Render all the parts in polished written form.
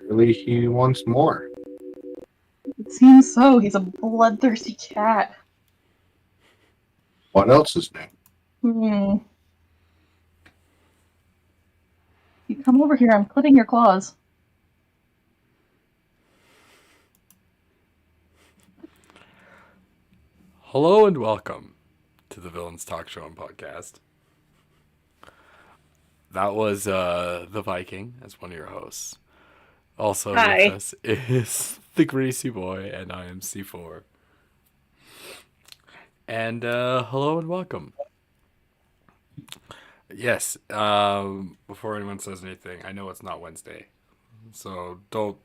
Clearly, he wants more. It seems so. He's a bloodthirsty cat. What else is new? You come over here, I'm clipping your claws. Hello and welcome to the Villains Talk Show and Podcast. That was the Viking as one of your hosts. Also Hi. with us is the Greasy Boy, and I am C4. And hello and welcome. Yes, before anyone says anything, I know it's not Wednesday, so don't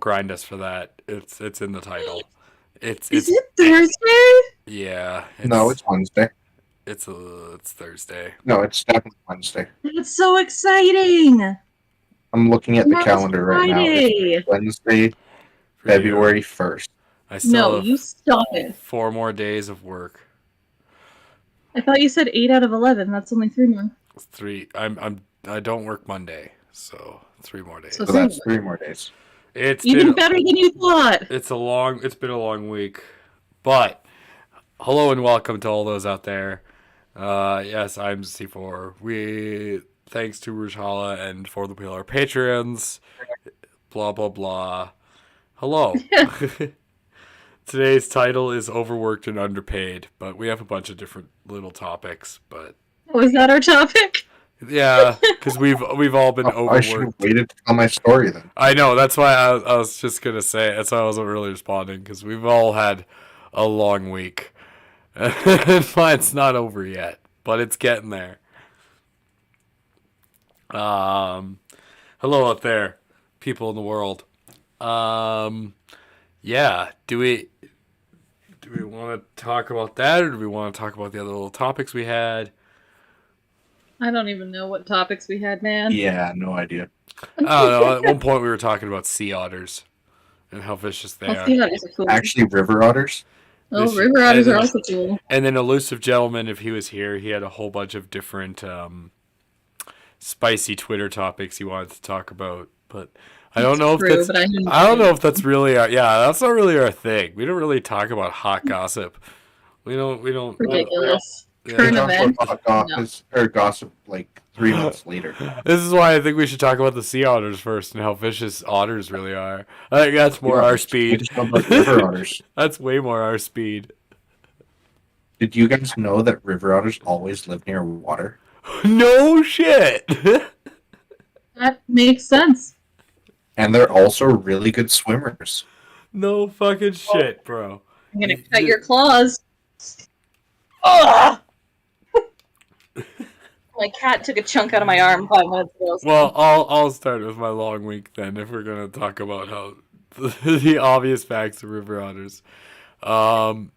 grind us for that. It's in the title. Is it Thursday? Yeah. No, it's Wednesday. It's Thursday. No, it's definitely Wednesday. That's so exciting! I'm looking at the Tomorrow's calendar right now. Friday. It's Wednesday, For February you. 1st. I still No, have you stop it. 4 more days of work. I thought you said 8 out of 11. That's only 3 more. 3. I don't work Monday, so 3 more days. So So that's 3 more days. It's even better than you thought. It's been a long week, but hello and welcome to all those out there. Yes, I'm C4. Thanks to Rujhala and For the Wheel, our patrons. Blah blah blah. Hello. Today's title is Overworked and Underpaid, but we have a bunch of different little topics. But Was that our topic? yeah, because we've all been overworked. I should have waited to tell my story then. I know, that's why I was just gonna say. That's why I wasn't really responding, because we've all had a long week. Mine's not over yet, but it's getting there. Hello out there, people in the world. Yeah, do we want to talk about that, or do we want to talk about the other little topics we had? I don't even know what topics we had, man. Yeah, no idea. I don't know. At one point, we were talking about sea otters and how vicious they are. Sea otters are cool. Actually, river otters. Oh, river otters are also cool. And then Elusive Gentleman, if he was here, he had a whole bunch of different spicy Twitter topics he wanted to talk about. But I don't know if that's. I don't know if that's really our. Yeah, that's not really our thing. We don't really talk about hot gossip. We don't. Ridiculous. Current event. Or gossip like 3 months later. This is why I think we should talk about the sea otters first and how vicious otters really are. I think that's more our speed. River otters. That's way more our speed. Did you guys know that river otters always live near water? No shit. That makes sense. And they're also really good swimmers. No fucking shit, bro. I'm gonna cut your claws. Ugh! My cat took a chunk out of my arm 5 minutes ago. Well, I'll start with my long week then, if we're gonna talk about how the obvious facts of river otters. One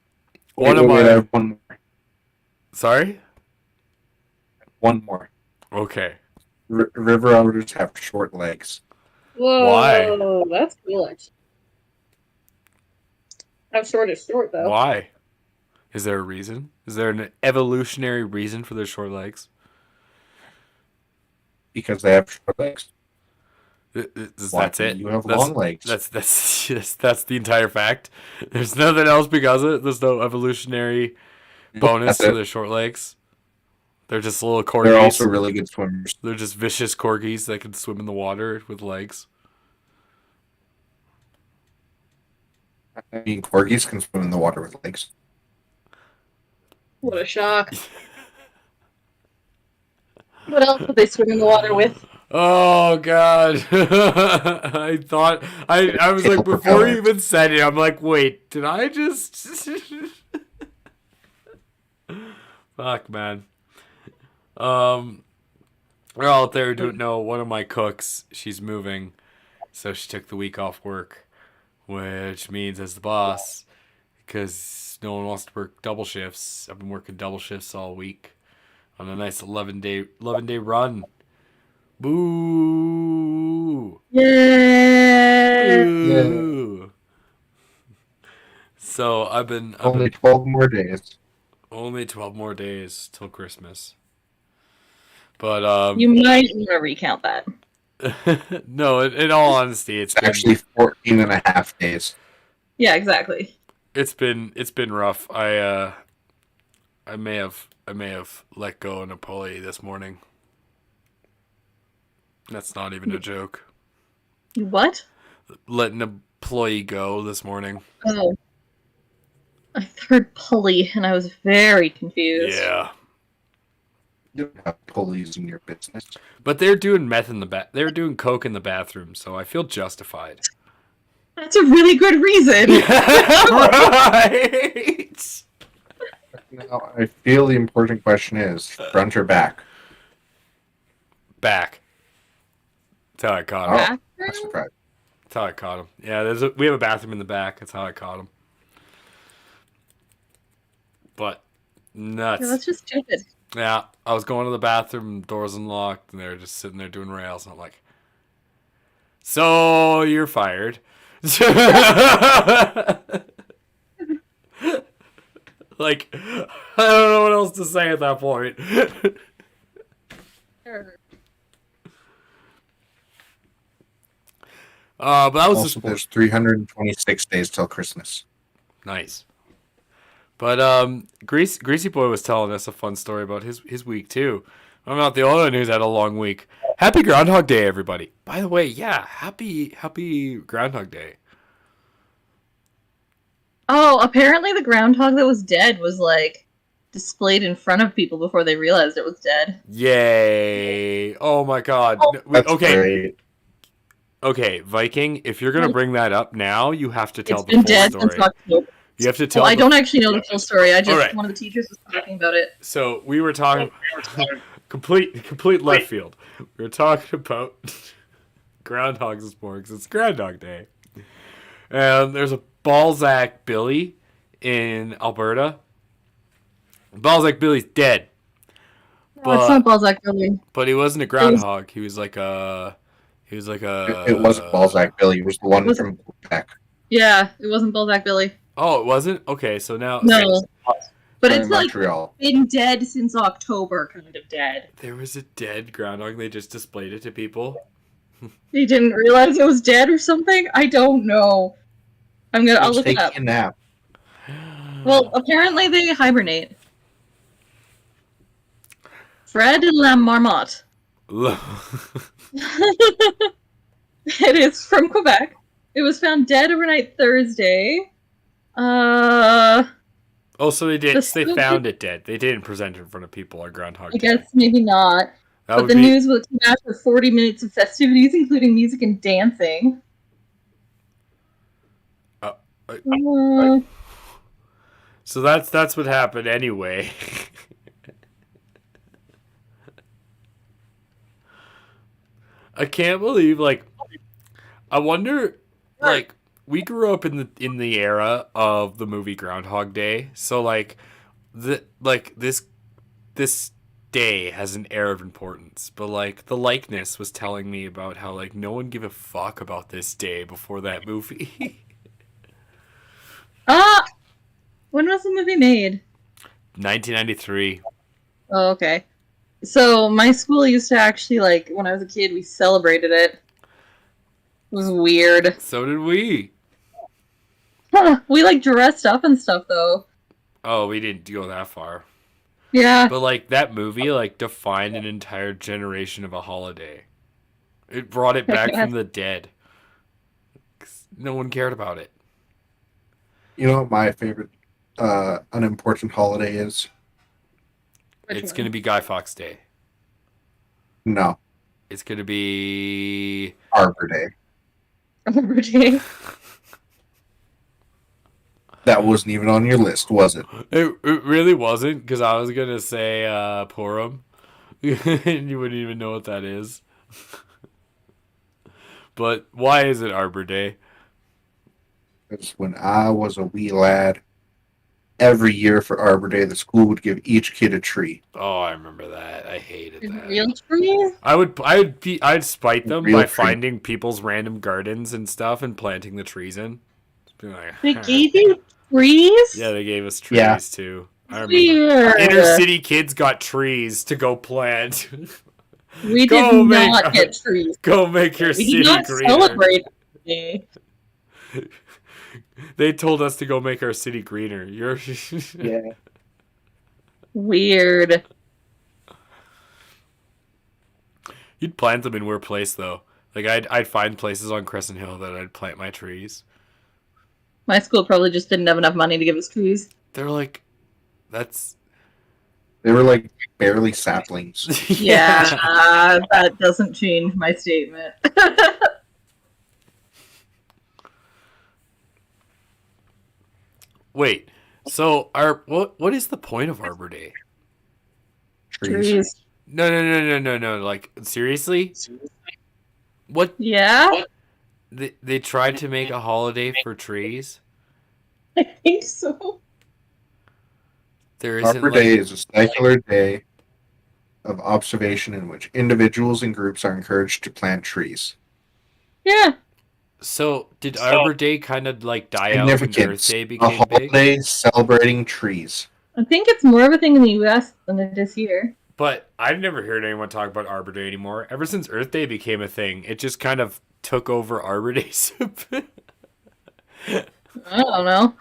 more. Sorry? One more. Okay. River otters have short legs. Whoa, why? That's cool, actually. How short is short, though? Why? Is there a reason? Is there an evolutionary reason for their short legs? Because they have short legs. That's it. You have long legs. That's the entire fact. There's nothing else because of it. There's no evolutionary bonus to their short legs. They're just little corgis. They're also really good swimmers. They're just vicious corgis that can swim in the water with legs. I mean, corgis can swim in the water with legs. What a shock. What else would they swim in the water with? Oh god. I thought I was like, before you even said it, I'm like, wait, did I just fuck, man. We're all out there who don't know, one of my cooks, she's moving, so she took the week off work, which means as the boss, because no one wants to work double shifts, I've been working double shifts all week on a nice 11-day run. Boo! Yay! Boo! So I've been only 12 more days. Only 12 more days till Christmas. But you might want to recount that. No, in all honesty, It's actually 14 and a half days. Yeah, exactly. it's been rough. I may have let go of an employee this morning. That's not even a joke. You what? Let an employee go this morning. Oh, I heard pulley, and I was very confused. Yeah. You don't have pulleys in your business. But they're doing meth in the they're doing coke in the bathroom, so I feel justified. That's a really good reason. Right. Now, I feel the important question is front or back? Back. That's how I caught him. Oh. Bathroom? That's surprising. That's how I caught him. Yeah, we have a bathroom in the back. That's how I caught him. But nuts. Yeah, that's just stupid. Yeah, I was going to the bathroom, doors unlocked, and they were just sitting there doing rails, and I'm like, "So you're fired." Like, I don't know what else to say at that point. But that was Also, there's 326 days till Christmas. nice. But Greasy Boy was telling us a fun story about his week too. I'm not the only one who's had a long week. Happy Groundhog Day, everybody! By the way, yeah, happy Groundhog Day. Oh, apparently the groundhog that was dead was like displayed in front of people before they realized it was dead. Yay! Oh my God! Oh, That's Okay, great. okay, Viking. If you're gonna bring that up now, you have to tell It's the been full dead story. since October. You have to tell. Well, I don't actually know the full story. I just Alright. one of the teachers was talking about it. So we were talking complete left field. We were talking about groundhogs this morning because it's Groundhog Day, and there's a Balzac Billy in Alberta. Balzac Billy's dead, No, it's not Balzac Billy. but he wasn't a groundhog. He was like a. It wasn't Balzac Billy. It was the one from Quebec. Yeah, it wasn't Balzac Billy. Oh, it wasn't. Okay, so now No. But From it's like Montreal. been dead since October, kind of dead. there was a dead groundhog. They just displayed it to people. They didn't realize it was dead or something? I don't know. I'll Just look it taking up. a nap. Well, apparently they hibernate. Fred La Marmotte. It is from Quebec. It was found dead overnight Thursday. Oh, so they did. The They stupid- found it dead. They didn't present it in front of people or Groundhog I Day. guess maybe not. That But would the be. news will come after 40 minutes of festivities, including music and dancing. Uh, So that's what happened anyway. I can't believe I wonder we grew up in the era of the movie Groundhog Day. So this day has an air of importance, but the likeness was telling me about how no one gave a fuck about this day before that movie. when was the movie made? 1993. Oh, okay. So my school used to actually when I was a kid, we celebrated it. It was weird. So did we. Huh, we dressed up and stuff though. Oh, we didn't go that far. Yeah. But that movie defined an entire generation of a holiday. It brought it back from the dead. 'Cause no one cared about it. You know what my favorite unimportant holiday is? It's going to be Guy Fawkes Day. No, It's going to be Arbor Day. Arbor Day. That wasn't even on your list, was it? It really wasn't, because I was going to say Purim. And you wouldn't even know what that is. But why is it Arbor Day? Because when I was a wee lad, every year for Arbor Day, the school would give each kid a tree. Oh, I remember that. I hated that. Real trees? I'd spite them Real by tree. finding people's random gardens and stuff and planting the trees in. Just being like, They gave you trees? yeah, they gave us trees Yeah. too. I remember. Weird. Inner city kids got trees to go plant. We Go did make- not get trees. Go make your We city did not greener. celebrate Day. They told us to go make our city greener. You're Yeah. Weird. You'd plant them in weird place though. Like I'd find places on Crescent Hill that I'd plant my trees. My school probably just didn't have enough money to give us trees. They're like, that's They were like barely saplings. Yeah, that doesn't change my statement. Wait. So what is the point of Arbor Day? Trees. No. Like seriously? What Yeah, they tried to make a holiday for trees? I think so. There isn't Arbor Day is a secular day of observation in which individuals and groups are encouraged to plant trees. Yeah. So did Arbor Day kind of like die out when Earth Significance. Day A became big? holiday celebrating trees. I think it's more of a thing in the US than it is here. But I've never heard anyone talk about Arbor Day anymore. Ever since Earth Day became a thing, it just kind of took over Arbor Day. I don't know.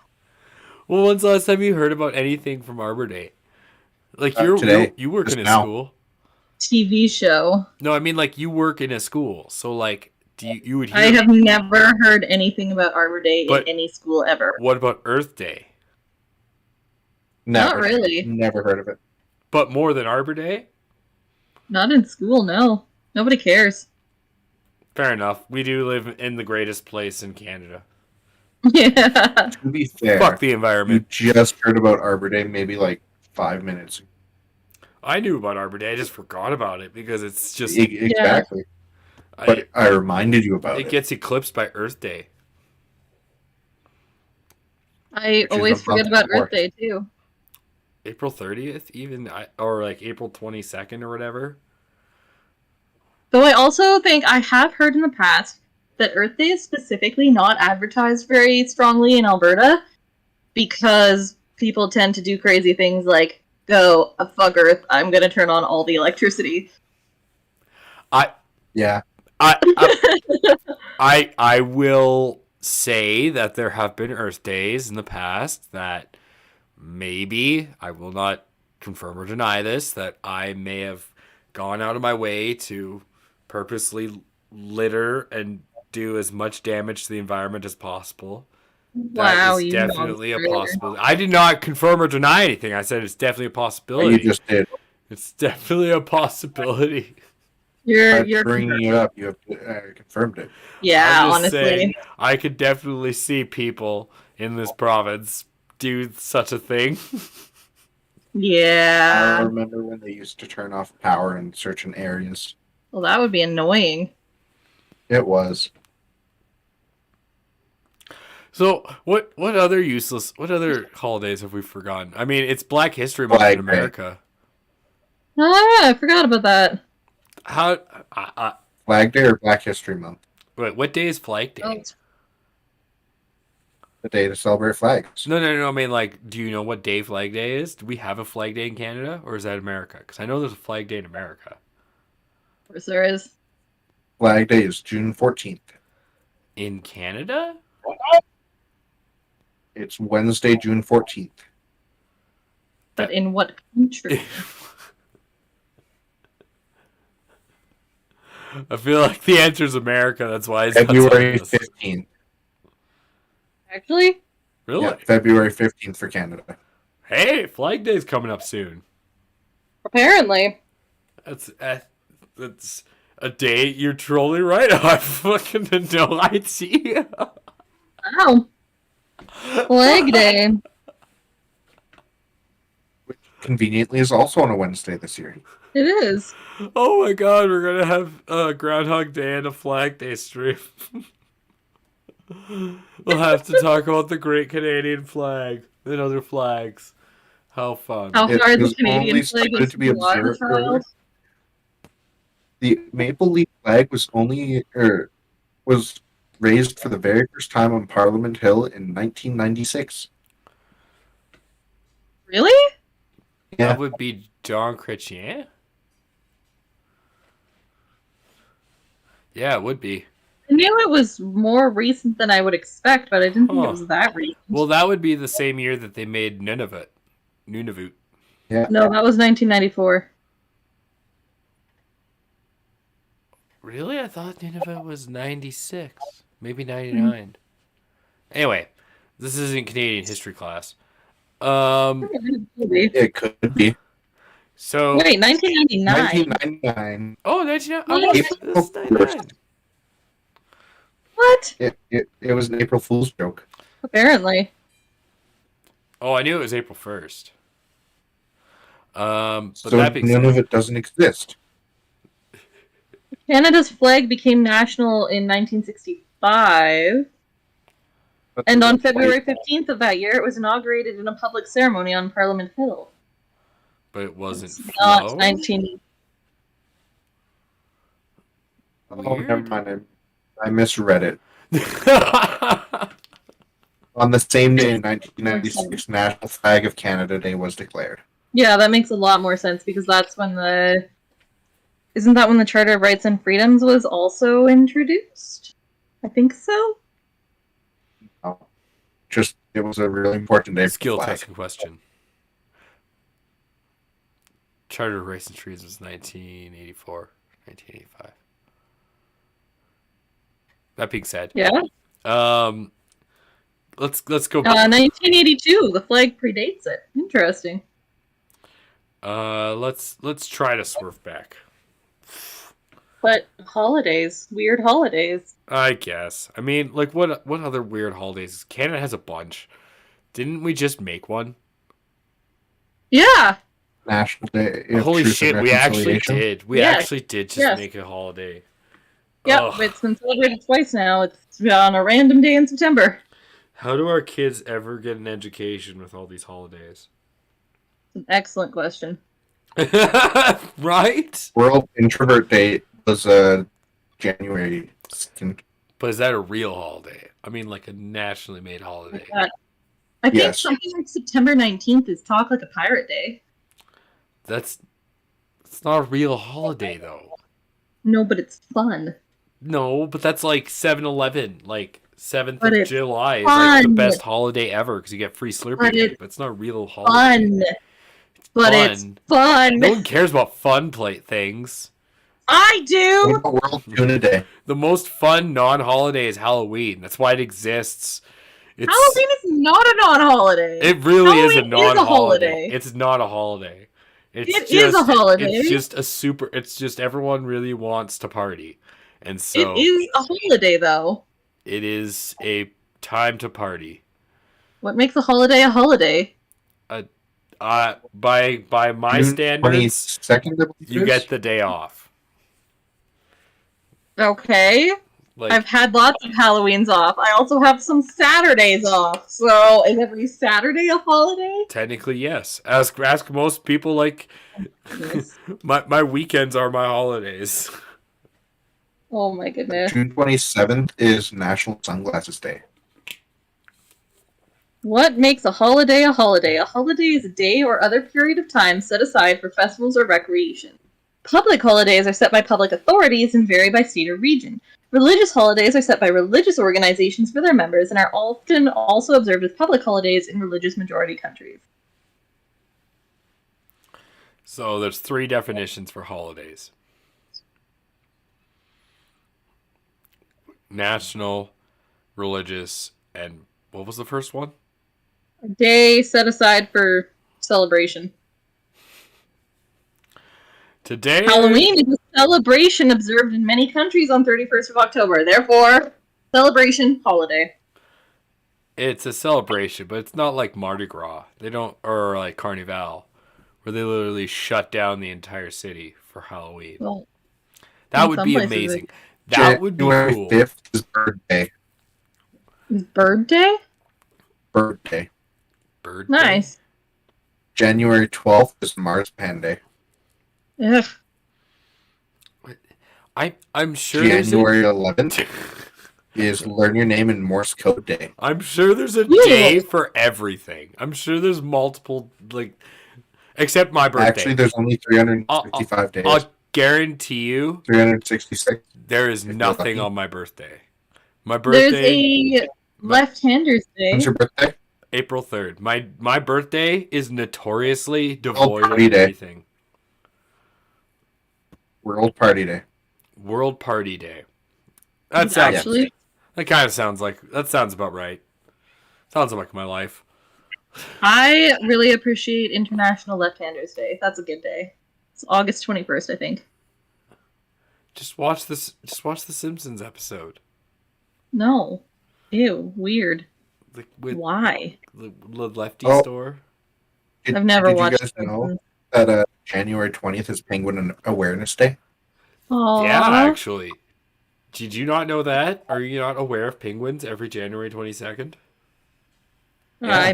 Well, when's the last time you heard about anything from Arbor Day? Like Today. you work Just in a now. school. TV show. No, I mean like you work in a school. So like you would hear I have never heard anything about Arbor Day But- in any school ever. What about Earth Day? Never. Not really. Never heard of it. But more than Arbor Day? Not in school, no. Nobody cares. Fair enough. We do live in the greatest place in Canada. Yeah. To be fair, Fuck the you environment. just heard about Arbor Day maybe like 5 minutes ago. I knew about Arbor Day. I just forgot about it because it's just Exactly. But I reminded you about it it. gets eclipsed by Earth Day. I is always a forget month about before. Earth Day, too. April 30th even or like April 22nd or whatever. Though I also think I have heard in the past that Earth Day is specifically not advertised very strongly in Alberta because people tend to do crazy things like go, fuck Earth, I'm gonna turn on all the electricity. Yeah. I will say that there have been Earth Days in the past that maybe I will not confirm or deny this that I may have gone out of my way to purposely litter and do as much damage to the environment as possible. Wow, that is you definitely a monster. possibility. I did not confirm or deny anything. I said it's definitely a You possibility. just did. It's definitely a possibility. You're By bringing it up, you have confirmed it. yeah, I'm just honestly. saying, I could definitely see people in this province do such a thing. I Yeah. remember when they used to turn off power in certain areas. Well, that would be annoying. It was. So, what other holidays have we forgotten? I mean, it's Black History Month Flag in Day. America. Oh yeah, I forgot about that. How? Flag Day or Black History Month? Wait, what day is Flag Day? Oh. The day to celebrate flags. No. I mean, like, do you know what day Flag Day is? Do we have a Flag Day in Canada, or is that America? Because I know there's a Flag Day in America. Of course there is. Flag Day is June 14th. In Canada? It's Wednesday, June 14th. But in what country? I feel like the answer is America. That's why it's not February telling us. 15th. Actually? Really? Yeah, February 15th for Canada. Hey, Flag Day's coming up soon. Apparently. That's a day you're totally right. I fucking had no idea. Wow. Flag Day. Conveniently is also on a Wednesday this year. It is. Oh my god, we're gonna have a Groundhog Day and a Flag Day stream. We'll have to talk about the Great Canadian Flag and other flags. How fun! How It far the was only Canadian flag started is to be from water, observed child? The maple leaf flag was was raised for the very first time on Parliament Hill in 1996. Really? Yeah, That would be Jean Chrétien. Yeah, it would be. I knew it was more recent than I would expect, but I didn't think it Huh. was that recent. Well, that would be the same year that they made Nunavut. Nunavut. Yeah. No, that was 1994. Really? I thought Nunavut was 96. Maybe 99. Anyway, this isn't Canadian history class. Wait, It could be. So 1999. 1999. oh, 99. Oh, What? this is 99. What? It was an April Fool's joke. Apparently. Oh, I knew it was April 1st. But So that being none said, of it doesn't exist. Canada's flag became national in 1965, But and on the February white- 15th of that year, it was inaugurated in a public ceremony on Parliament Hill. but it wasn't It's not flow. 19. Oh, Weird. never mind. I misread it. On the same day in 1996, National Flag of Canada Day was declared. Yeah, that makes a lot more sense because that's when the. Isn't that when the Charter of Rights and Freedoms was also introduced? I think so. Oh, just it was a really important day for Skill the flag. testing question. Charter of Rights and Trees was 1984, 1985. That being said, Yeah. let's go. 1982. The flag predates it. Interesting. Let's try to swerve back. But holidays, weird holidays. I guess. I mean, like what other weird holidays? Canada has a bunch. Didn't we just make one? Yeah. National Day. of Holy Truth shit, and we actually Reconciliation. did. We Yes. actually did just Yes. make a holiday. Yep. Ugh. It's been celebrated twice now. It's on a random day in September. How do our kids ever get an education with all these holidays? An excellent question. Right? World Introvert Day was January 2nd. But is that a real holiday? I mean, like a nationally made holiday. I think Yes. something like September 19th is Talk Like a Pirate Day. It's not a real holiday, though. No, but it's fun. No, but that's like 7-Eleven. Like 7th But of it's July is like the fun. best holiday ever because you get free Slurpee But cake, it's but it's not a real holiday. Fun. But it's fun. No one cares about fun plate things. I What do. about World Tuna Day? The most fun non-holiday is Halloween. That's why it exists. It's, Halloween is not a non-holiday. It really is a Halloween is a non-holiday. holiday. It's not a holiday. It is a holiday. It's just a super. It's just everyone really wants to party, and so It is a holiday, though. it is a time to party. What makes a holiday a holiday? By my June standards, 22nd, you get the day off. Okay. Like I've had lots of Halloweens off. I also have some Saturdays off. So is every Saturday a holiday? technically, yes. Ask most people. Like Yes. my weekends are my holidays. Oh my goodness. June 27th is National Sunglasses Day. What makes a holiday a holiday? A holiday is a day or other period of time set aside for festivals or recreation. Public holidays are set by public authorities and vary by state or region. Religious holidays are set by religious organizations for their members and are often also observed as public holidays in religious majority countries. So there's 3 definitions for holidays: national, religious, and what was the first one? A day set aside for celebration. Today, Halloween is a celebration observed in many countries on 31st of October. Therefore, celebration, holiday. it's a celebration, but it's not like Mardi Gras. They don't, or like Carnival, where they literally shut down the entire city for Halloween. Well, That in would some be places amazing. That would be January cool. 5th is Bird Day. Bird Day? Bird Day. Bird Day? Nice. January 12th is Marzipan Day. Ugh. I'm sure there's January 11th is Learn Your Name in Morse Code Day. I'm sure there's a Ew. day for everything. I'm sure there's multiple, like, except my birthday. Actually, there's only 365 days. guarantee you 366. there is you're nothing lucky. on my birthday. My There's birthday, a left-handers day. When's your birthday? April 3rd. My birthday is notoriously World devoid of Party Day. everything. World Party Day. World Party Day. That sounds Actually, that kind of sounds like that sounds about right. Sounds like my life. I really appreciate International Left-handers Day. That's a good day. It's August 21st, I think. Just watch this. Just watch the Simpsons episode. No. Ew, weird. With Why? the Lefty Oh. store. I've never Did watched you guys know that January 20th is Penguin Awareness Day? Aww. Yeah, actually. Did you not know that? Are you not aware of penguins every January 22nd? Yeah.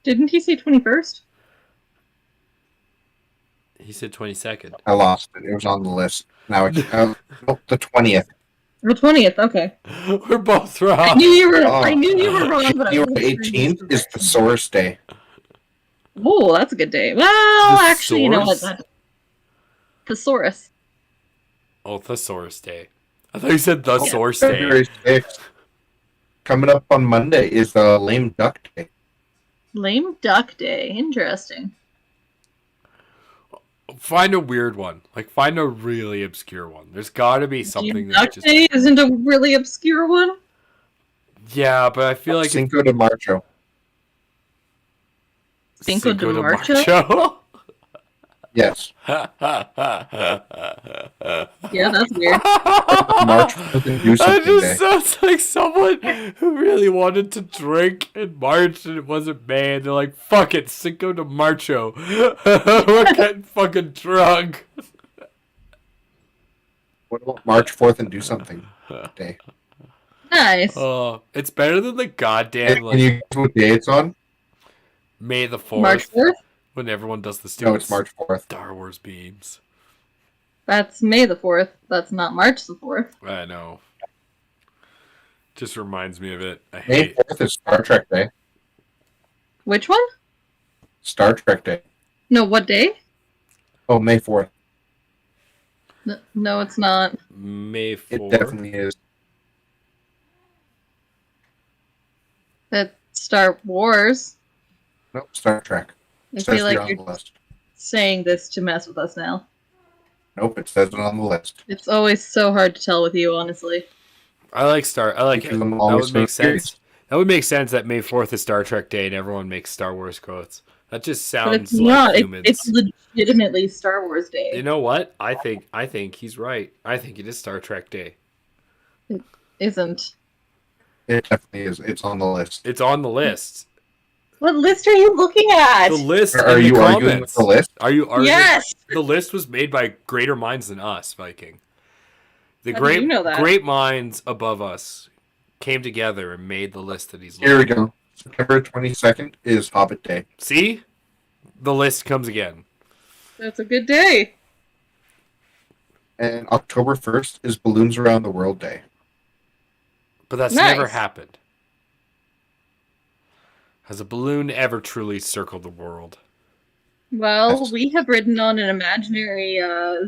Didn't he say 21st? He said 22nd. I lost it. It was on the list. Now it's the 20th. The 20th, okay. We're both I wrong. knew you were wrong, but I January wasn't 18th is Thesaurus Day. Oh, that's a good day. Well, actually, you know what? Thesaurus? Thesaurus. Oh, Thesaurus Day. I thought you said the Source Day. February 6th. Coming up on Monday is Lame Duck Day. Lame Duck Day. Interesting. Find a weird one. Like, find a really obscure one. There's got to be something Lame that Duck just... Day isn't a really obscure one. Yeah, but I feel like... Cinco de Marcho. Cinco de Marcho? Marcho? Yes. Yeah, that's weird. March 4th and do That something just day. sounds like someone who really wanted to drink in March and it wasn't May, and they're like, fuck it, Cinco de Marcho. We're getting fucking drunk. What about March 4th and do something day? Nice. Oh, it's better than the goddamn, Can you like, guess what day it's on? May the 4th. March 4th? When everyone does the No, stupid it's March 4th. Star Wars beams. That's May the 4th. That's not March the 4th. I know. Just reminds me of it. I May hate 4th is Star Trek Day. Which one? Star Trek Day. No, what day? Oh, May 4th. No, it's not. May 4th. It definitely is. That's Star Wars. Nope, Star Trek. I It says feel it like on you're the list. saying this to mess with us now. Nope, it says it on the list. It's always so hard to tell with you, honestly. I like Star. I like it. Because I'm That always would make so curious. sense. That would make sense that May 4th is Star Trek Day and everyone makes Star Wars quotes. That just But sounds it's like not. humans. It's legitimately Star Wars Day. You know what? I think he's right. I think it is Star Trek Day. Isn't. It definitely is. It's on the list. It's on the list. What list are you looking at? The list Are in you the arguing with comments. the list? Are you arguing? Yes! The list was made by greater minds than us, Viking. The How do great you know that? great minds above us came together and made the list that he's Here we looking. go. September 22nd is Hobbit Day. See? The list comes again. That's a good day. And October 1st is Balloons Around the World Day. But that's Nice. never happened. Has a balloon ever truly circled the world? Well, Yes. we have ridden on an imaginary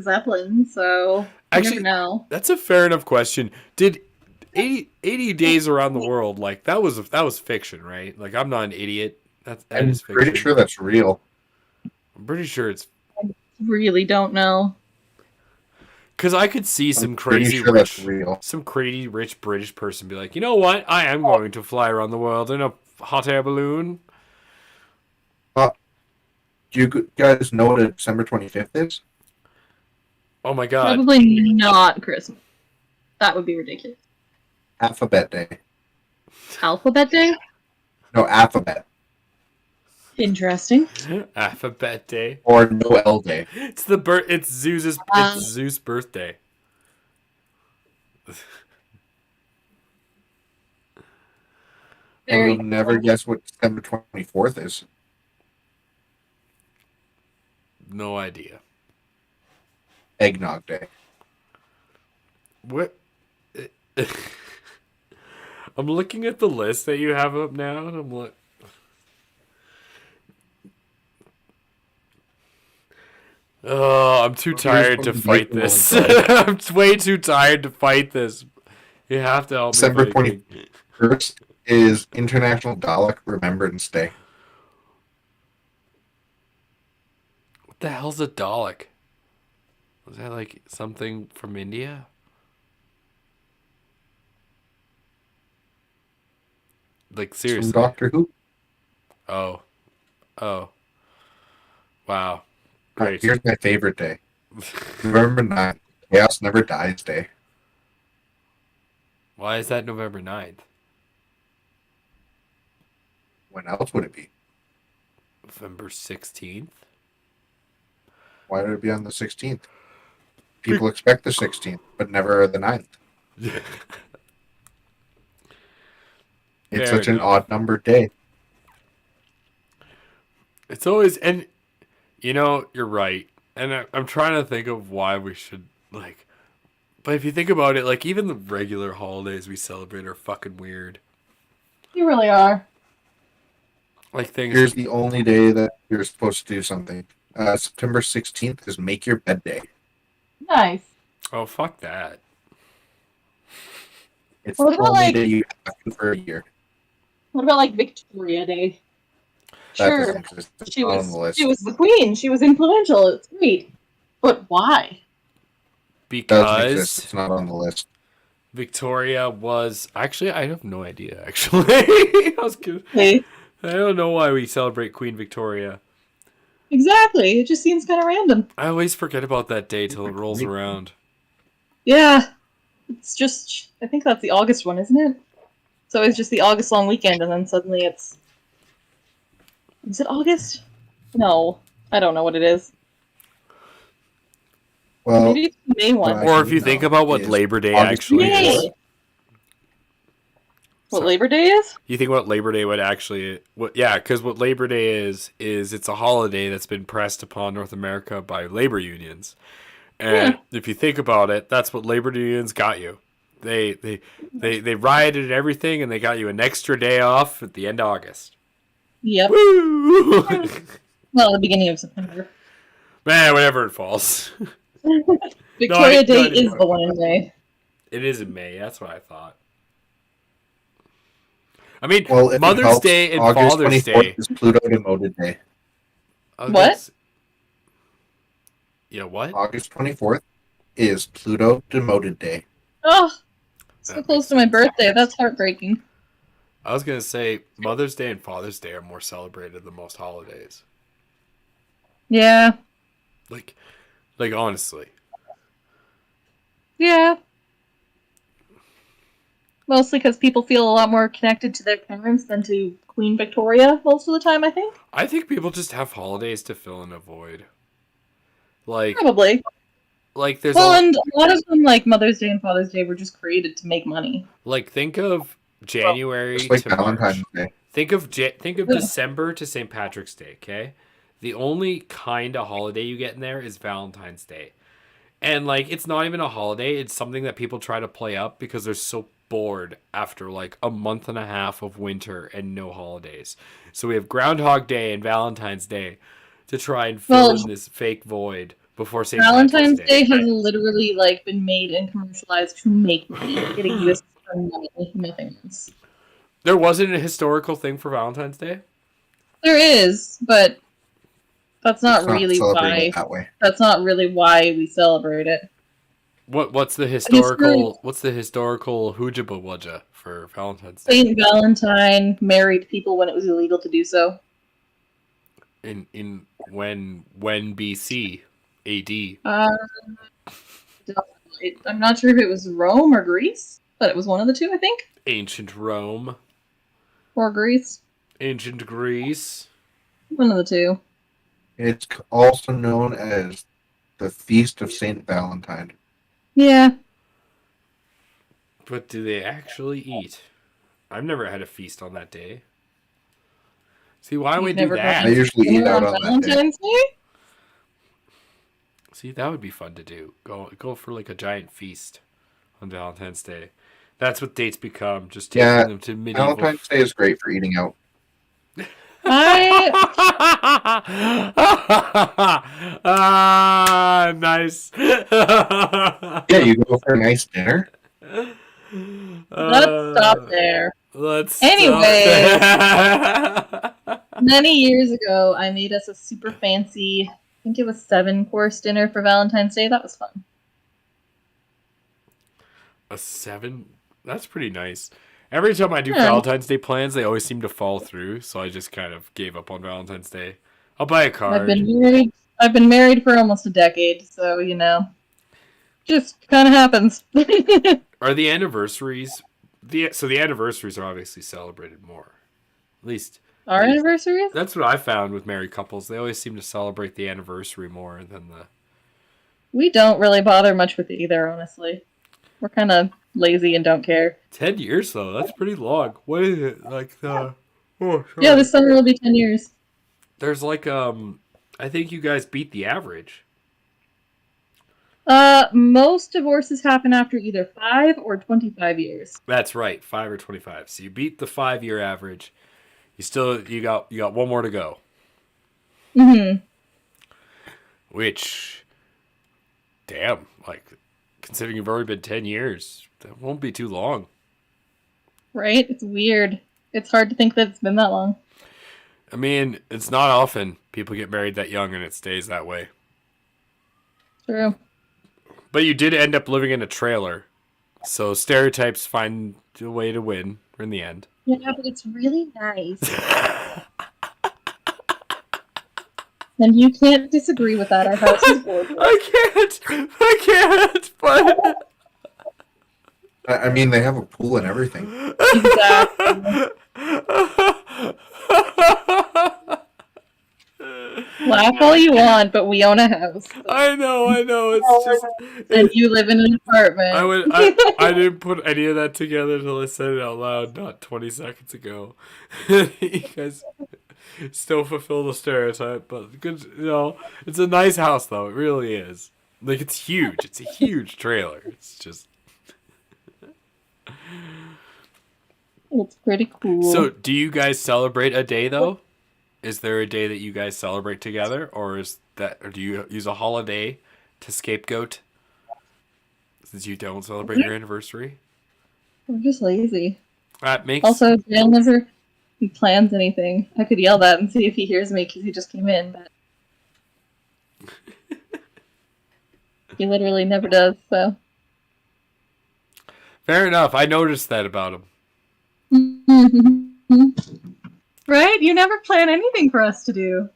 Zeppelin, so you Actually- never know. That's a fair enough question. Did 80 days around the world, like that was fiction, right? Like I'm not an idiot. That I'm is fiction. pretty sure that's real. I'm pretty sure it's Really don't know. because I could see some I'm pretty crazy sure that's rich, real. some crazy rich British person be like, you know what? I am going to fly around the world in a hot air balloon. Do you guys know what December 25th is? Oh my god! Probably not Christmas. That would be ridiculous. Alphabet Day. Alphabet Day? No, Alphabet. Interesting. Alphabet Day. Or Noel Day. It's It's Zeus's. It's Zeus' birthday. And Very you'll never guess what December 24th is. No idea. Eggnog Day. What? I'm looking at the list that you have up now, and I'm like, Oh, I'm too tired to Here's fight one this. to make I'm way too tired to fight this. You have to help me December fight King. 21st is International Dalek Remembrance Day. What the hell's a Dalek? Was that like something from India? Like From seriously? Doctor Who. Oh. Oh. Wow. Alright, Great. here's my favorite day. November 9th, Chaos Never Dies Day. Why is that November 9th? When else would it be? November 16th? Why would it be on the 16th? People expect the 16th, but never the 9th. It's Fair such an enough. odd numbered day. It's always, and you know, you're right. And I'm trying to think of why we should, like, but if you think about it, like, even the regular holidays we celebrate are fucking weird. You really are. Like, things. Here's the only day that you're supposed to do something. September 16th is Make Your Bed Day. Nice. Oh, fuck that. It's What the about, only like- day you have to for a year. What about like Victoria Day? That Sure, doesn't exist. It's she not was on the list. she was the queen. She was influential. It's great, but why? Doesn't exist. Because It's not on the list. Victoria was. Actually, I have no idea, actually. I was kidding. Hey, I don't know why we celebrate Queen Victoria. exactly. It just seems kind of random. I always forget about that day till it rolls around. Yeah, it's just. I think that's the August one, isn't it? So it's just the August long weekend, and then suddenly it's. Is it August? No, I don't know what it is. Well, Maybe it's the May one. I Or if do you think know about what is Labor Day August actually Yay! is. What So- Labor Day is? You think what Labor Day would actually, because what Labor Day is it's a holiday that's been pressed upon North America by labor unions, and if you think about it, that's what labor unions got you. They rioted and everything, and they got you an extra day off at the end of August. Yep. Woo! Well, the beginning of September. Man, whenever it falls, Victoria I- Day no, I didn't is the one in May. it is in May. That's what I thought. I mean, well, if it Mother's helps, Day and August Father's 24th Day. is Pluto Demoted Day. What? Yeah, what? August 24th is Pluto Demoted Day. Oh, so That close makes to my sense. birthday. That's heartbreaking. I was gonna say Mother's Day and Father's Day are more celebrated than most holidays. Yeah. Like honestly. Yeah. Mostly because people feel a lot more connected to their parents than to Queen Victoria most of the time, I think. I think people just have holidays to fill in a void. Like Probably. there's Well, and a lot of them, like Mother's Day and Father's Day, were just created to make money. like think of January Just like to Valentine's March. Day. Think of Yeah. December to St. Patrick's Day, okay? The only kind of holiday you get in there is Valentine's Day. And like it's not even a holiday, it's something that people try to play up because they're so bored after like a month and a half of winter and no holidays. So we have Groundhog Day and Valentine's Day to try and fill Well, in this fake void before St. Valentine's Patrick's Day has literally like been made and commercialized to make money. It exists for money, nothing else. There wasn't a historical thing for Valentine's Day? There is, but that's not It's not really celebrated why. that way. That's not really why we celebrate it. What's the historical hujaba wudja for Valentine's Day? Saint Valentine married people when it was illegal to do so. In when BC AD? I'm not sure if it was Rome or Greece, but it was one of the two, I think, Ancient Rome, or Greece. ancient Greece. One of the two. It's also known as the Feast of Saint Valentine. Yeah. But do they actually eat? I've never had a feast on that day. See, why would we You've do never that? I usually eat Dinner out on that day. Valentine's Day? See, that would be fun to do. Go for like a giant feast on Valentine's Day. That's what dates become. Just taking Yeah, them to medieval. Valentine's Day is great for eating out. Nice. Yeah, you go for a nice dinner. Let's stop there. Let's Anyway. stop there. Many years ago, I made us a super fancy, I think it was 7-course dinner for Valentine's Day. That was fun. A 7? That's pretty nice. Every time I do Yeah. Valentine's Day plans, they always seem to fall through, so I just kind of gave up on Valentine's Day. I'll buy a card. I've been married for almost a decade, so just kind of happens. Are the anniversaries so the anniversaries are obviously celebrated more. At least Our anniversaries? that's what I found with married couples. They always seem to celebrate the anniversary more than the We don't really bother much with either, honestly. We're kind of lazy and don't care. 10 years though. That's pretty long. What is it? Like the Yeah, this summer will be 10 years. There's like I think you guys beat the average. Most divorces happen after either 5 or 25 years. That's right, 5 or 25. So you beat the 5-year average. You got one more to go. Mm-hmm. Which, damn, like considering you've already been 10 years, that won't be too long. Right? It's weird. It's hard to think that it's been that long. I mean, it's not often people get married that young and it stays that way. True. But you did end up living in a trailer, so stereotypes find a way to win in the end. Yeah, but it's really nice. And you can't disagree with that. Our house is gorgeous. I can't, but... I mean, they have a pool and everything. Exactly. Laugh all you want, but we own a house. I know. It's just... And you live in an apartment. I didn't put any of that together until I said it out loud, not 20 seconds ago. You guys still fulfill the stereotype, but good. It's a nice house though. It really is. Like it's huge. It's a huge trailer. It's just. It's pretty cool. So, do you guys celebrate a day though? Is there a day that you guys celebrate together, or do you use a holiday to scapegoat? Since you don't celebrate your anniversary? We're just lazy. That makes... Also, Dale never plans anything. I could yell that and see if he hears me because he just came in, but he literally never does, so. Fair enough. I noticed that about him. Right? You never plan anything for us to do.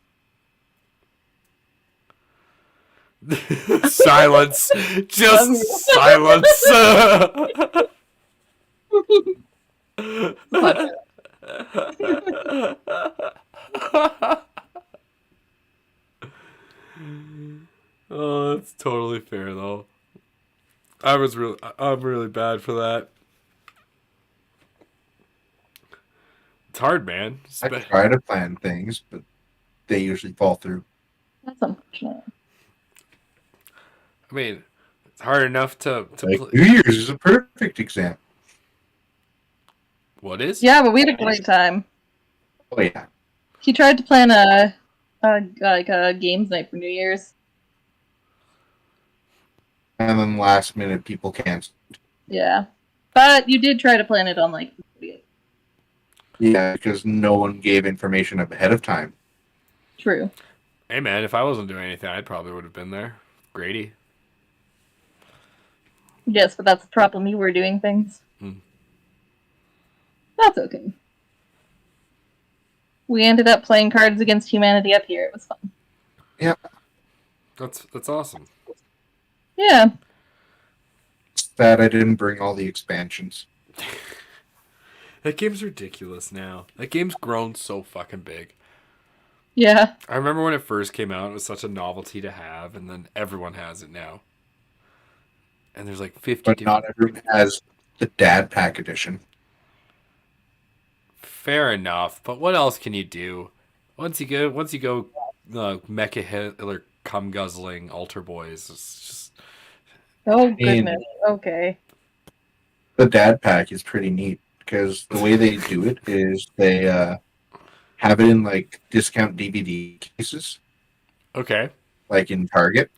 Silence. Just silence. Oh, that's totally fair though. I'm really bad for that. It's hard, man. I try to plan things, but they usually fall through. That's unfortunate. I mean, it's hard enough to Like New Year's is a perfect example. What is? Yeah, but we had a great time. Oh yeah. He tried to plan a games night for New Year's. And then last minute people canceled. Yeah. But you did try to plan it on the 30th. Yeah, because no one gave information ahead of time. True. Hey man, if I wasn't doing anything, I probably would have been there. Grady. Yes, but that's the problem. You were doing things. That's okay. We ended up playing Cards Against Humanity up here. It was fun. Yeah. That's awesome. Yeah. It's that I didn't bring all the expansions. That game's ridiculous now. That game's grown so fucking big. Yeah. I remember when it first came out, it was such a novelty to have, and then everyone has it now. And there's like 50 But not everyone has the Dad Pack edition. Fair enough, but what else can you do? Once you go Mecha Hitler cum guzzling altar boys, it's just... Oh, goodness. Okay. The Dad Pack is pretty neat because the way they do it is they have it in like discount DVD cases, Okay. like in Target.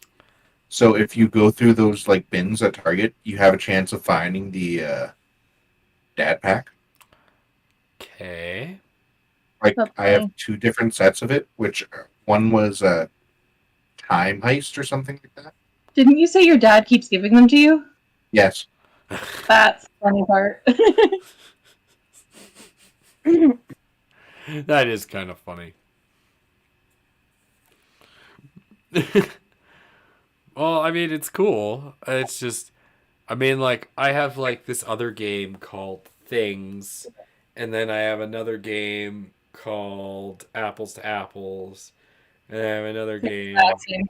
So if you go through those like bins at Target, you have a chance of finding the dad pack. Okay. Like That's I have funny. 2 different sets of it, which one was a time heist or something like that. Didn't you say your dad keeps giving them to you? Yes. That's the funny part. That is kind of funny. Well, I mean, it's cool. It's just, I mean, like, I have, like, this other game called Things, and then I have another game called Apples to Apples, and I have another game, Vaccine.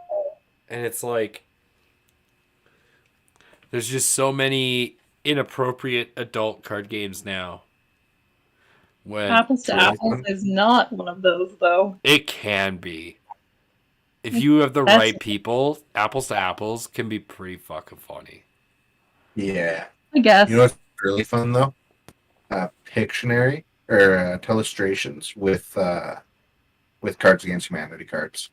and it's like, there's just so many inappropriate adult card games now. When Apples It's to really apples fun. is not one of those, though. it can be. If you have the That's, right people, Apples to Apples can be pretty fucking funny. Yeah. I You know guess. what's really fun though? Pictionary or Telestrations with Cards Against Humanity cards.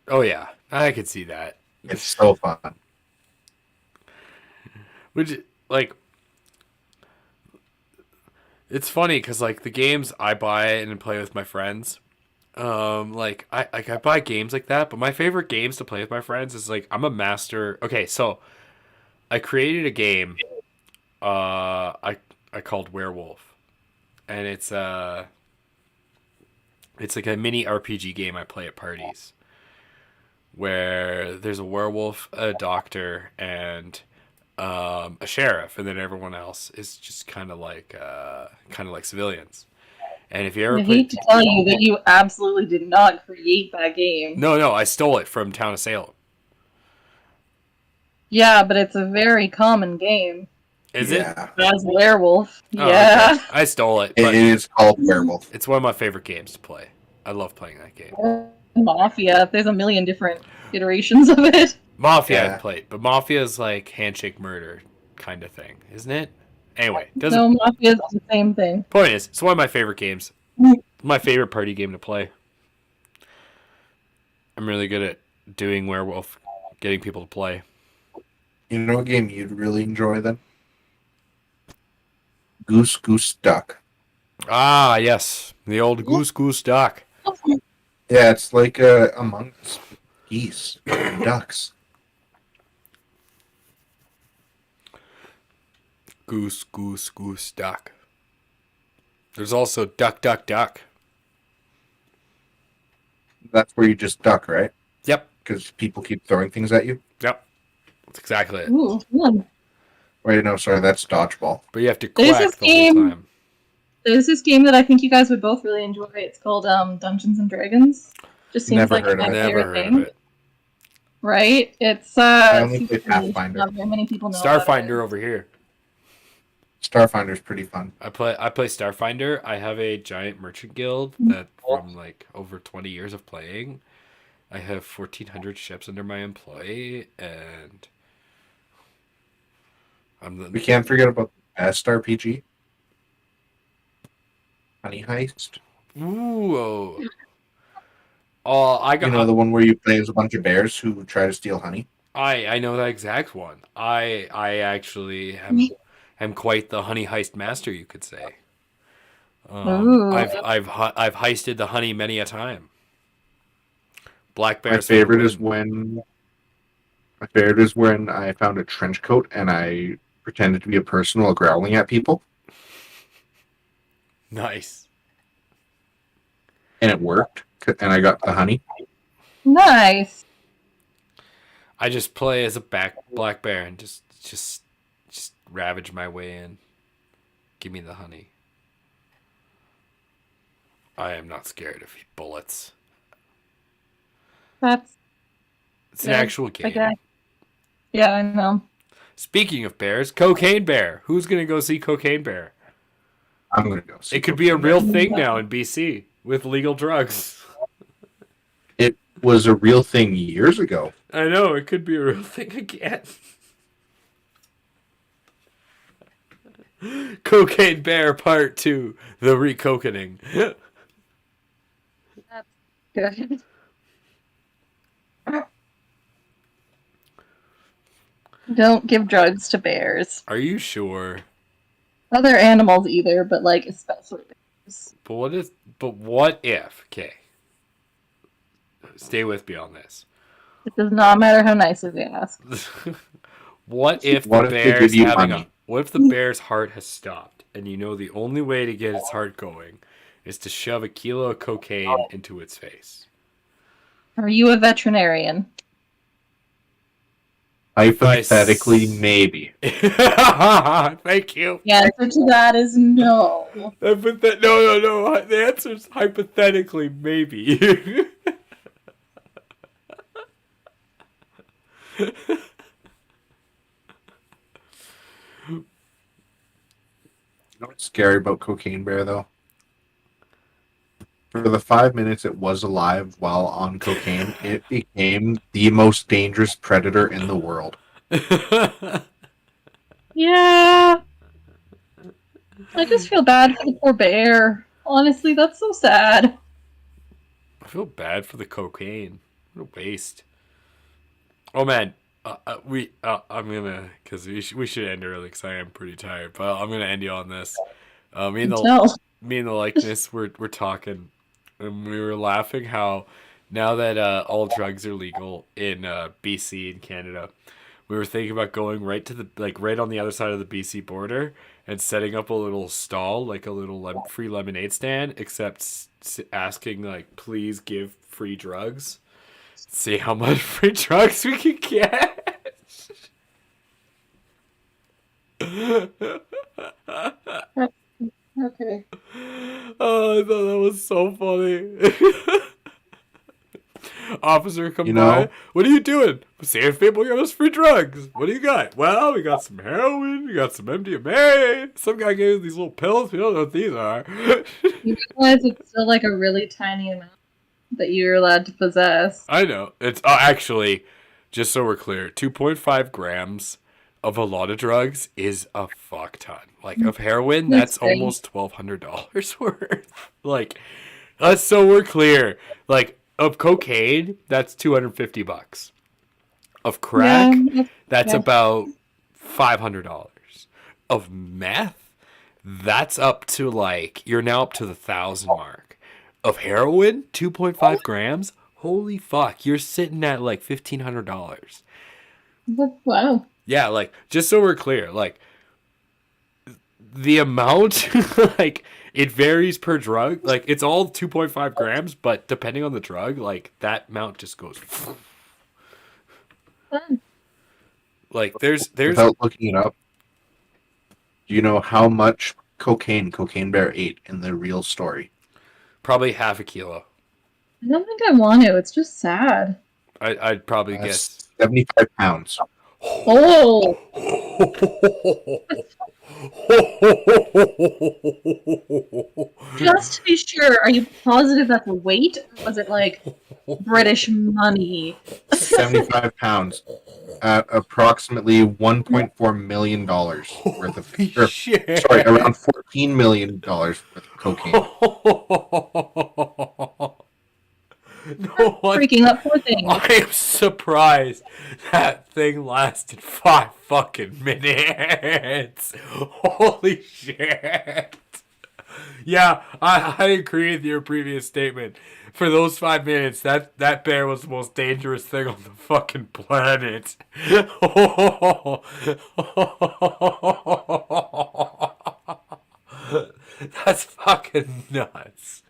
Oh yeah, I could see that. It's so fun. Which, like, it's funny because like the games I buy and play with my friends, like I buy games like that, but my favorite games to play with my friends is like I'm a master. Okay, so I created a game, I called Werewolf, and it's like a mini RPG game I play at parties where there's a werewolf, a doctor, and a sheriff, and then everyone else is just kind of like civilians. And if you ever I play, hate to tell you that you absolutely did not create that game. no, I stole it from Town of Salem. Yeah, but it's a very common game. Is it? Yeah. As werewolf. Oh, Yeah. okay. I stole it, It but is called Werewolf. it's one of my favorite games to play. I love playing that game. Mafia. There's a million different iterations of it. Mafia I've Yeah. played, but Mafia is like handshake murder kind of thing, isn't it? Anyway, doesn't. No, Mafia is the same thing. Point is, it's one of my favorite games. My favorite party game to play. I'm really good at doing werewolf, getting people to play. You know what game you'd really enjoy then? Goose Goose Duck. Ah, yes, the old goose goose duck. Yeah, it's like Among Us geese and ducks. Goose goose goose duck. There's also duck duck duck. That's where you just duck, right? Yep, Because people keep throwing things at you. yep. That's exactly it. Ooh, fun. Wait, no, sorry, that's dodgeball. But you have to There's quack this the whole game- time. There's this game that I think you guys would both really enjoy. It's called Dungeons and Dragons. Just seems Never like heard of my it. Never favorite heard thing. of it. Right? It's I only super played niche. Pathfinder. Not very many people know about Starfinder it. over here. Starfinder's pretty fun. I play Starfinder. I have a giant merchant guild that from like over 20 years of playing. I have 1,400 ships under my employ, and We can't forget about the best RPG. Honey Heist. Ooh. Oh, I got. You know, the one where you play as a bunch of bears who try to steal honey? I know that exact one. I actually am quite the honey heist master, you could say. Ooh. I've heisted the honey many a time. Black My bears. favorite is when I found a trench coat and I pretended to be a person while growling at people, Nice. and it worked, and I got the honey. Nice. I just play as a black bear and just ravage my way in. Give me the honey. I am not scared of bullets. That's It's an Yeah, actual game. okay. Yeah, I know. Speaking of bears, Cocaine Bear. Who's gonna go see Cocaine Bear? I'm gonna go. See It could be a Cocaine real Bear. thing now in BC with legal drugs. It was a real thing years ago. I know, it could be a real thing again. Cocaine Bear Part 2, The Recokening. Good. Don't give drugs to bears. Are you sure? Other animals either, but like especially bears. But what if? Okay, stay with me on this. It does not matter how nicely they ask. What if What if they give you money? What if the bear's heart has stopped, and you know the only way to get its heart going is to shove a kilo of cocaine into its face? Are you a veterinarian? Hypothetically, maybe. Thank you. The answer to that is no. No. The answer is hypothetically maybe. You know what's scary about Cocaine Bear, though? For the 5 minutes it was alive while on cocaine, it became the most dangerous predator in the world. Yeah. I just feel bad for the poor bear. Honestly, that's so sad. I feel bad for the cocaine. What a waste. Oh man, I'm gonna, because we should end early because I am pretty tired. But I'm gonna end you on this. Me and the likeness we're talking, and we were laughing how now that all drugs are legal in BC and Canada, we were thinking about going right to the right on the other side of the BC border and setting up a little stall, like a little free lemonade stand, except asking like, please give free drugs. See how much free drugs we can get. Okay. Oh, I thought that was so funny. Officer come You know? by. What are you doing? Seeing if people give us free drugs. What do you got? Well, we got some heroin. We got some MDMA. Some guy gave us these little pills. We don't know what these are. You realize it's still like a really tiny amount that you're allowed to possess. I know. It's actually, just so we're clear, 2.5 grams of a lot of drugs is a fuck ton. Like, of heroin, that's almost $1,200 worth. Like, so we're clear. Like, of cocaine, that's $250. Of crack, that's about $500. Of meth, that's up to like, you're now up to the 1,000 mark. Of heroin, 2.5 grams, holy fuck, you're sitting at like $1,500. Wow. Yeah, like, just so we're clear, like, the amount, like, it varies per drug. Like, it's all 2.5 grams, but depending on the drug, like, that amount just goes. Like, there's. Without looking it up, do you know how much Cocaine Bear ate in the real story? Probably half a kilo. I don't think I want to. It's just sad. I'd probably guess 75 pounds. Oh! Just to be sure, are you positive that's a weight? Or was it like British money? 75 pounds at approximately $1.4 million worth of shit. Sorry, around $14 million worth of cocaine. No one, Freaking that poor thing. I am surprised that thing lasted 5 fucking minutes. Holy shit. Yeah, I agree with your previous statement. For those 5 minutes, that bear was the most dangerous thing on the fucking planet. That's fucking nuts.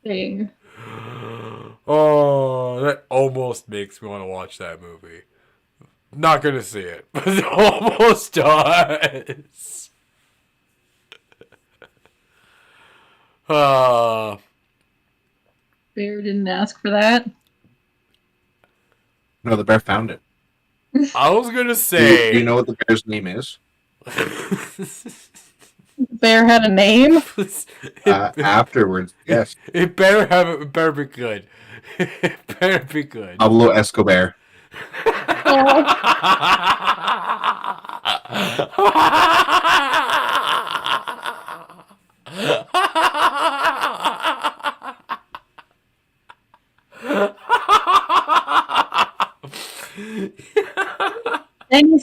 Dang. Oh, that almost makes me want to watch that movie. Not gonna see it, but it almost does. Bear didn't ask for that. No, the bear found it. I was gonna say. Do you know what the bear's name is? Bear had a name? Afterwards, yes. It better be good. It better be good. Pablo Escobar.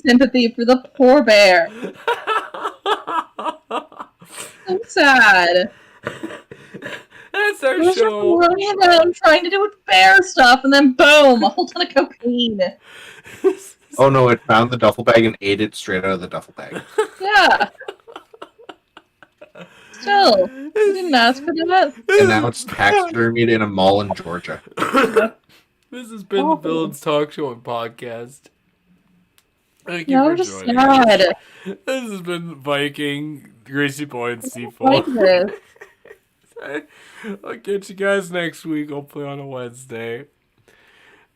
sympathy for the poor bear. So sad. That's our I was just show. running around trying to do with bear stuff, and then boom, a whole ton of cocaine. Oh no, it found the duffel bag and ate it straight out of the duffel bag. Yeah. Still, I didn't ask for that. And now it's taxidermied in a mall in Georgia. This has been the Villains Talk Show and Podcast. Thank you Yeah, for I'm just joining us. sad. This has been Viking, Gracie Boy, and Like C4. this. I'll catch you guys next week, hopefully on a Wednesday.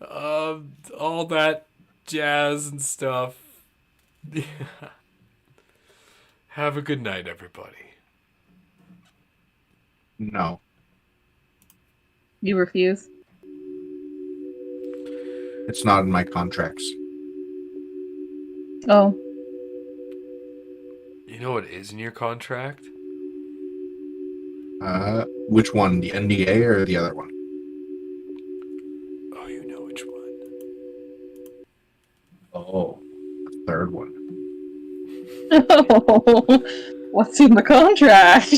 All that jazz and stuff. Have a good night, everybody. No. You refuse? It's not in my contracts. Oh. You know what is in your contract? Which one? The NDA or the other one? Oh, you know which one. Oh, the third one. Oh. What's in the contract?